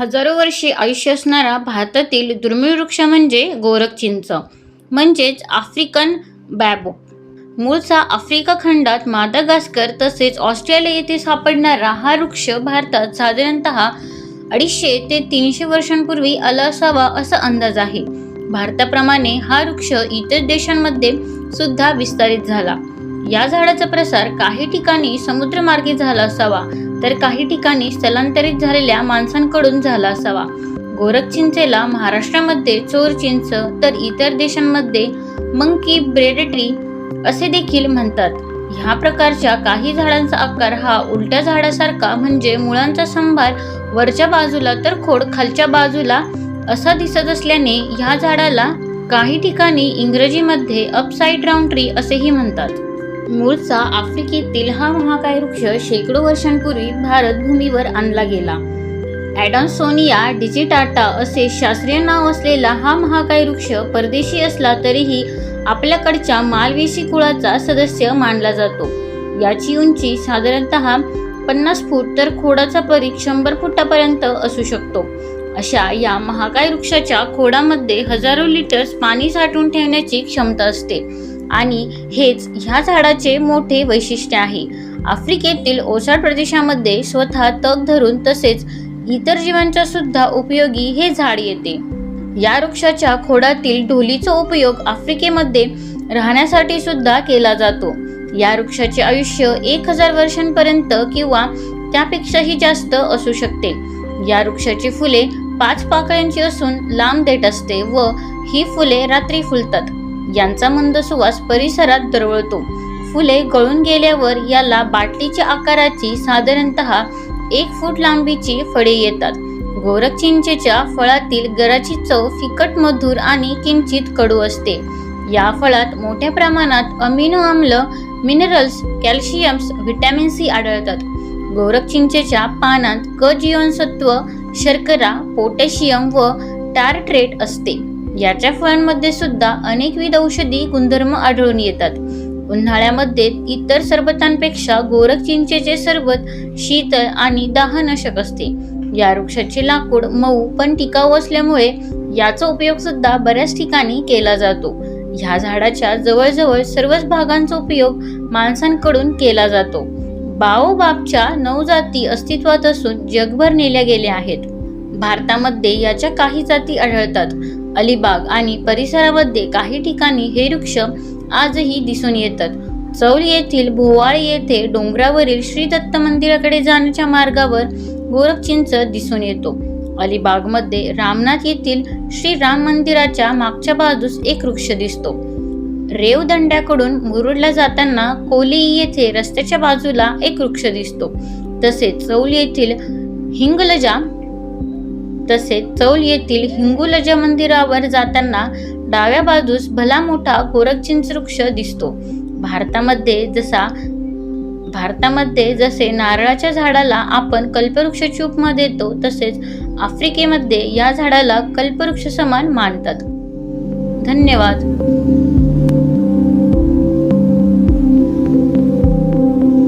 हजारो वर्षे आयुष्य असणारा भारतातील दुर्मिळ वृक्ष म्हणजे गोरख चिंच म्हणजेच आफ्रिकन बॅबो. मूळचा आफ्रिका खंडात मादागास्कर तसेच ऑस्ट्रेलिया येथे सापडणारा हा वृक्ष भारतात साधारणतः 250 ते 300 वर्षांपूर्वी आला असावा असा अंदाज आहे. भारताप्रमाणे हा वृक्ष इतर देशांमध्ये सुद्धा विस्तारित झाला. या झाडाचा प्रसार काही ठिकाणी समुद्रमार्गे झाला असावा तर काही ठिकाणी स्थलांतरित झालेल्या माणसांकडून झाला असावा. गोरख चिंचेला महाराष्ट्रामध्ये चोर चिंच तर इतर देशांमध्ये मंकी ब्रेड ट्री असे देखील म्हणतात. ह्या प्रकारच्या काही झाडांचा आकार हा उलट्या झाडासारखा म्हणजे मुळांचा संभार वरच्या बाजूला तर खोड खालच्या बाजूला असा दिसत असल्याने ह्या झाडाला काही ठिकाणी इंग्रजीमध्ये अपसाइड डाऊन ट्री असेही म्हणतात. मूळचा आफ्रिकेतील हा महाकाय वृक्ष शेकडो वर्षांपूर्वी भारत भूमीवर आणला गेला. ॲडॉन्सोनिया डिजिटाटा असे शास्त्रीय नाव असलेला हा महाकाय वृक्ष परदेशी असला तरीही आपल्याकडच्या मालवेसी कुळाचा सदस्य मानला जातो. याची उंची साधारणतः 50 फूट तर खोडाचा परीघ 100 फुटापर्यंत असू शकतो. अशा या महाकाय वृक्षाच्या खोडामध्ये हजारो लिटर्स पाणी साठवून ठेवण्याची क्षमता असते आणि हेच ह्या झाडाचे मोठे वैशिष्ट्य आहे. आफ्रिकेतील ओसाड प्रदेशामध्ये स्वतः तग धरून तसेच इतर जीवांच्या सुद्धा उपयोगी हे झाड येते. या वृक्षाच्या खोडातील ढोलीचा उपयोग आफ्रिकेमध्ये राहण्यासाठी सुद्धा केला जातो. या वृक्षाचे आयुष्य 1000 वर्षांपर्यंत किंवा त्यापेक्षाही जास्त असू शकते. या वृक्षाची फुले 5 पाकळ्यांची असून लांब देठ असते व ही फुले रात्री फुलतात. यांचा मंद सुवास परिसरात दरवळतो. फुले गळून गेल्यावर याला बाटलीच्या आकाराची साधारणतः 1 फूट लांबीची फळे येतात. गोरख चिंचेच्या फळातील गराची चव फिकट मधुर आणि किंचित कडू असते. या फळात मोठ्या प्रमाणात अमिनो आम्ल, मिनरल्स, कॅल्शियम्स, व्हिटॅमिन सी आढळतात. गोरख चिंचेच्या पानांत क जीवनसत्व, शर्करा, पोटॅशियम व टार्ट्रेट असते. याच्या फळांमध्ये सुद्धा अनेकविध औषधी गुणधर्म आढळून येतात. उन्हाळ्यामध्ये इतर सरबतांपेक्षा गोरख चिंचेचे सरबत शीतल आणि दाहनाशक असते. या वृक्षाचे लाकूड मऊ पण टिकाऊ असल्यामुळे याचा उपयोग सुद्धा बऱ्याच ठिकाणी केला जातो. ह्या झाडाच्या जवळजवळ सर्वच भागांचा उपयोग माणसांकडून केला जातो. बाओबाबच्या 9 जाती अस्तित्वात असून जगभर नेल्या गेल्या आहेत. भारतामध्ये याच्या काही जाती आढळतात. अलिबाग आणि परिसरामध्ये काही ठिकाणी हे वृक्ष आजही दिसून येतात. चौल येथील भोवाळी येथे डोंगरावरील श्री दत्त मंदिराकडे जाण्याच्या मार्गावर गोरख चिंच दिसून येतो. अलिबागमध्ये रामनाथ येथील श्री राम मंदिराच्या मागच्या बाजूस एक वृक्ष दिसतो. रेवदंड्याकडून मुरुडला जाताना कोलेई येथे रस्त्याच्या बाजूला एक वृक्ष दिसतो. तसेच चौल येथील हिंगुलजा मंदिरावर जाताना डाव्या बाजूस भला मोठा गोरख चिंच वृक्ष दिसतो. भारतामध्ये जसे नारळाच्या झाडाला आपण कल्पवृक्षाची उपमा देतो तसेच आफ्रिकेमध्ये या झाडाला कल्पवृक्ष समान मानतात. धन्यवाद.